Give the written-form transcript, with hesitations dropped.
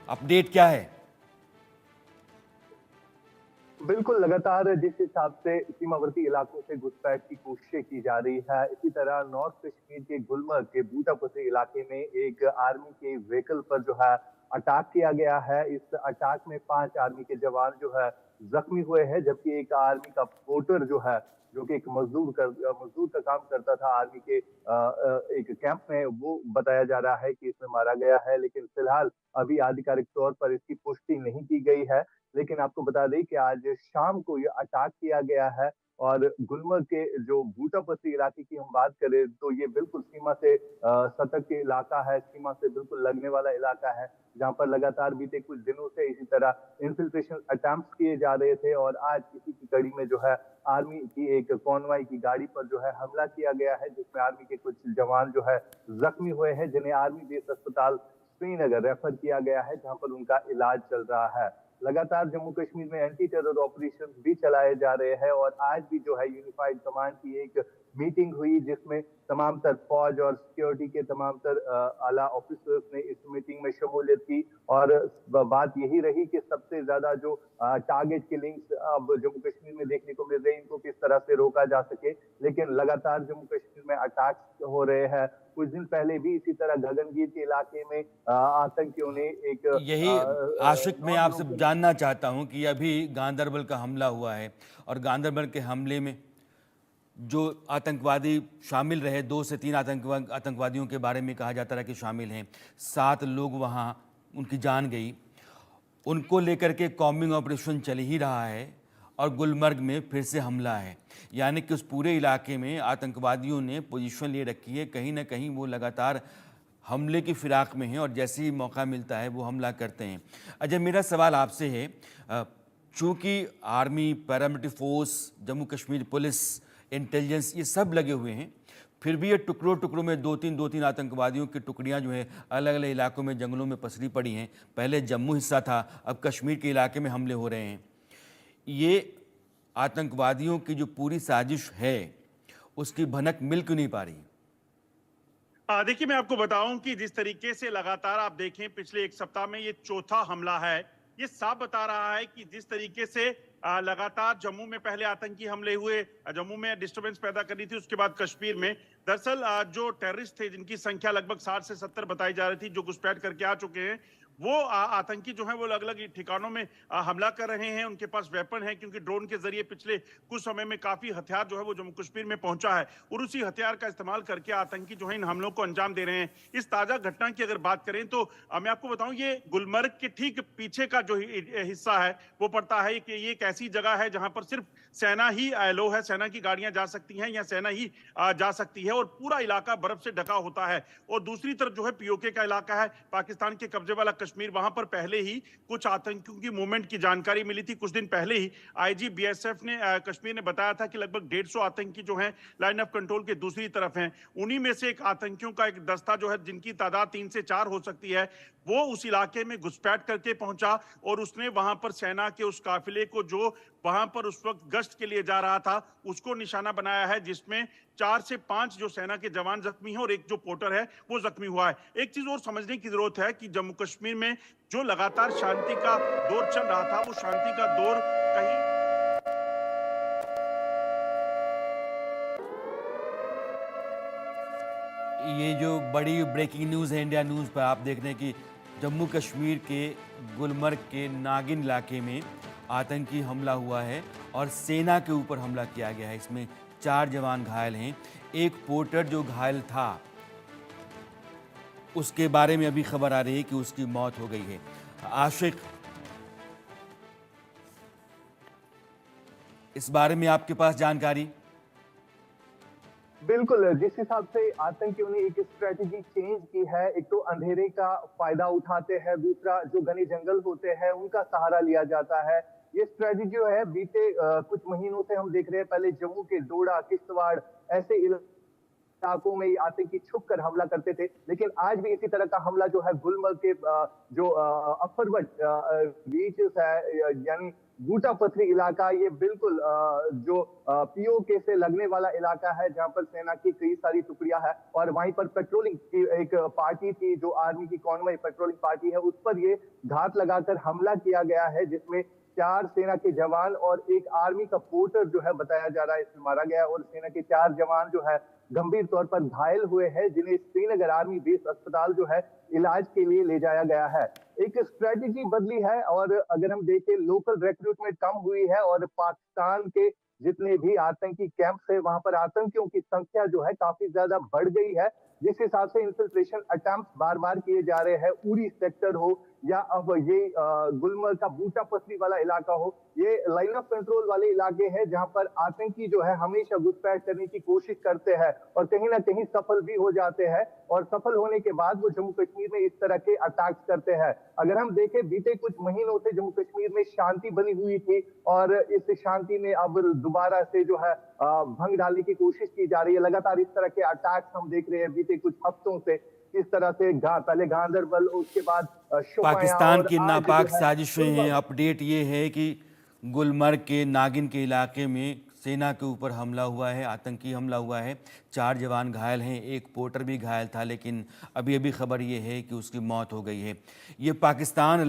Update क्या है? बिल्कुल, लगातार जिस हिसाब से सीमावर्ती इलाकों से घुसपैठ की कोशिशें की जा रही है, इसी तरह नॉर्थ कश्मीर के गुलमर्ग के बूटापसी इलाके में एक आर्मी के व्हीकल पर जो है अटैक किया गया है। इस अटैक में 5 आर्मी के जवान जो है जख्मी हुए हैं, जबकि एक आर्मी का पोर्टर जो है, जो कि एक मजदूर का काम करता था आर्मी के एक कैंप में, वो बताया जा रहा है कि इसमें मारा गया है। लेकिन फिलहाल अभी आधिकारिक तौर पर इसकी पुष्टि नहीं की गई है। लेकिन आपको बता दें कि आज शाम को ये अटैक किया गया है और गुलमर्ग के जो बूटापसी इलाके की हम बात करें तो ये बिल्कुल सीमा से सतर्क के इलाका है, सीमा से बिल्कुल लगने वाला इलाका है, जहां पर लगातार बीते कुछ दिनों से इसी तरह इन्फिल्ट्रेशन अटेम्प्ट्स किए जा रहे थे और आज इसी की कड़ी में जो है आर्मी की एक कॉन्वॉय की गाड़ी पर जो है हमला किया गया है, जिसमें आर्मी के कुछ जवान जो है जख्मी हुए हैं, जिन्हें आर्मी बेस अस्पताल श्रीनगर रेफर किया गया है, जहां पर उनका इलाज चल रहा है। लगातार जम्मू कश्मीर में एंटी टेरर ऑपरेशन भी चलाए जा रहे हैं और आज भी जो है यूनिफाइड कमांड की एक मीटिंग हुई, जिसमें तमाम तर फौज और सिक्योरिटी के तमाम तर आला ऑफिसर्स ने इस मीटिंग में शमूलियत की और बात यही रही कि सबसे ज्यादा जो टारगेट किलिंग्स अब जम्मू कश्मीर में देखने को मिल रही है, इनको किस तरह से रोका जा सके। लेकिन लगातार जम्मू कश्मीर में अटैक्स हो रहे हैं। कुछ दिन पहले भी इसी तरह गगनगीर के इलाके में आतंकियों ने एक यही आशिक मैं 9 दिनों आपसे के जानना चाहता हूं कि अभी गांदरबल का हमला हुआ है और गांदरबल के हमले में जो आतंकवादी शामिल रहे, 2 से 3 आतंकवादियों के बारे में कहा जाता रहा कि शामिल हैं। 7 लोग वहां, उनकी जान गई। उनको लेकर के कॉम्बिंग ऑपरेशन चल ही रहा है और गुलमर्ग में फिर से हमला है। यानी कि उस पूरे इलाके में आतंकवादियों ने पोजीशन ले रखी है। कहीं ना कहीं वो लगातार हमले की फिराक में हैं और जैसे ही मौका मिलता है वो हमला करते हैं। अजय, मेरा सवाल आपसे है, चूँकि army, paramilitary force, Jammu Kashmir police, intelligence, ये सब लगे हुए हैं, फिर भी ये टुकड़ों टुकड़ों में दो तीन आतंकवादियों की टुकड़ियां जो है अलग अलग इलाकों में, जंगलों में पसरी पड़ी हैं। पहले जम्मू हिस्सा था, अब कश्मीर के इलाके में हमले हो रहे हैं। ये आतंकवादियों की जो पूरी साजिश है उसकी भनक मिल क्यों नहीं पा रही? देखिए, मैं आपको बताऊं कि जिस तरीके से लगातार आप देखें पिछले एक सप्ताह में ये चौथा हमला है। ये साफ बता रहा है कि जिस तरीके से लगातार जम्मू में पहले आतंकी हमले हुए, जम्मू में डिस्टरबेंस पैदा करी थी, उसके बाद कश्मीर में दरअसल जो टेररिस्ट थे जिनकी संख्या लगभग 60 से 70 बताई जा रही थी, जो घुसपैठ करके आ चुके हैं, वो आतंकी जो है वो अलग अलग ठिकानों में हमला कर रहे हैं। उनके पास वेपन है, क्योंकि ड्रोन के जरिए पिछले कुछ समय में काफी हथियार जो है वो जम्मू कश्मीर में पहुंचा है और उसी हथियार का इस्तेमाल करके आतंकी जो है इन हमलों को अंजाम दे रहे हैं। इस ताजा घटना की अगर बात करें तो मैं आपको बताऊं, ये गुलमर्ग के ठीक पीछे का जो हिस्सा है वो पड़ता है कि ये एक ऐसी जगह है जहां पर सिर्फ सेना ही अलो है, सेना की गाड़ियां जा सकती हैं या सेना ही जा सकती है और पूरा इलाका बर्फ से ढका होता है। और दूसरी तरफ जो है पीओके का इलाका है, पाकिस्तान के कब्जे वाला कश्मीर, वहां पर पहले ही कुछ आतंकियों की मूवमेंट की जानकारी मिली थी। कुछ दिन पहले ही आईजी बीएसएफ ने कश्मीर ने बताया था कि लगभग 150 आतंकी जो हैं लाइन ऑफ कंट्रोल के दूसरी तरफ हैं। उन्हीं में से एक आतंकियों का एक दस्ता जो है, जिनकी तादाद 3 से 4 हो सकती है, वो उस इलाके में घुसपैठ करके पहुंचा और उसने वहां पर सेना के उस काफिले को, जो वहां पर उस वक्त गश्त के लिए जा रहा था, उसको निशाना बनाया है, जिसमें 4 से 5 जो सेना के जवान जख्मी हैं और एक जो पोर्टर है वो जख्मी हुआ है। एक चीज और समझने की जरूरत है कि जम्मू कश्मीर में जो लगातार शांति का दौर चल रहा था, वो शांति का दौर कहीं ये जो बड़ी ब्रेकिंग न्यूज़ है इंडिया न्यूज़ पर, आप देख रहे हैं कि जम्मू कश्मीर के गुलमर्ग के नागिन इलाके में आतंकी हमला हुआ है और सेना के ऊपर हमला किया गया है। इसमें 4 जवान घायल हैं। एक पोर्टर जो घायल था, उसके बारे में अभी खबर आ रही है कि उसकी मौत हो गई है। आशिक, इस बारे में आपके पास जानकारी? बिल्कुल, जिस हिसाब से आतंकियों ने एक स्ट्रेटजी चेंज की है, एक तो अंधेरे का फायदा उठाते हैं, दूसरा जो घने जंगल होते हैं उनका सहारा लिया जाता है। ये स्ट्रेटजी जो है बीते कुछ महीनों से हम देख रहे हैं। पहले जम्मू के डोडा, किश्तवाड़ ऐसे इलाकों में ये आतंकी छुप कर हमला करते थे, लेकिन आज भी इसी तरह का हमला जो है गुलमर्ग के जो अफरवट बीचेस है यानी बूटा पथरी इलाका, ये बिल्कुल जो पीओके से लगने वाला इलाका है, जहां पर सेना की कई सारी टुकड़ियां हैं और वहीं पर पेट्रोलिंग की एक पार्टी थी, जो आर्मी की कॉन्वॉय पेट्रोलिंग पार्टी है, उस पर ये घात लगाकर हमला किया गया है, जिसमें 4 सेना के जवान और एक आर्मी का पोर्टर जो है बताया जा रहा है इसमें मारा गया, और सेना के 4 जवान जो है गंभीर तौर पर घायल हुए हैं, जिन्हें श्रीनगर आर्मी बेस अस्पताल जो है इलाज के लिए ले जाया गया है। एक स्ट्रेटेजी बदली है और अगर हम देखें लोकल रिक्रूटमेंट कम हुई है और पाकिस्तान के जितने भी आतंकी कैंप्स है वहां पर आतंकियों की संख्या जो है काफी ज्यादा बढ़ गई है, जिस हिसाब से इंफिल्ट्रेशन अटेम्प्ट बार बार किए जा रहे हैं, उरी सेक्टर हो या अब ये गुलमर्ग का बूटा पथरी वाला इलाका हो, ये लाइन ऑफ कंट्रोल वाले इलाके हैं जहां पर आतंकी जो है हमेशा घुसपैठ करने की कोशिश करते हैं और कहीं ना कहीं सफल भी हो जाते हैं, और सफल होने के बाद वो जम्मू कश्मीर में इस तरह के अटैक्स करते हैं। अगर हम देखें बीते कुछ महीनों से जम्मू कश्मीर में शांति बनी हुई थी और इस शांति में अब दोबारा से जो है भंग डालने की कोशिश की जा रही है। लगातार इस तरह के अटैक्स हम देख रहे हैं बीते कुछ हफ्तों से, किस तरह से पहले गांदरबल, उसके बाद शोपियां पाकिस्तान और की आज नापाक जो है साजिशें हैं। गुलमर्ग। अपडेट ये है कि गुलमर्ग के नागिन के इलाके में सेना के ऊपर हमला हुआ है, आतंकी हमला हुआ है, 4 जवान घायल हैं, एक पोर्टर भी घायल था, लेकिन अभी अभी खबर ये है कि उसकी मौत हो गई है। ये पाकिस्तान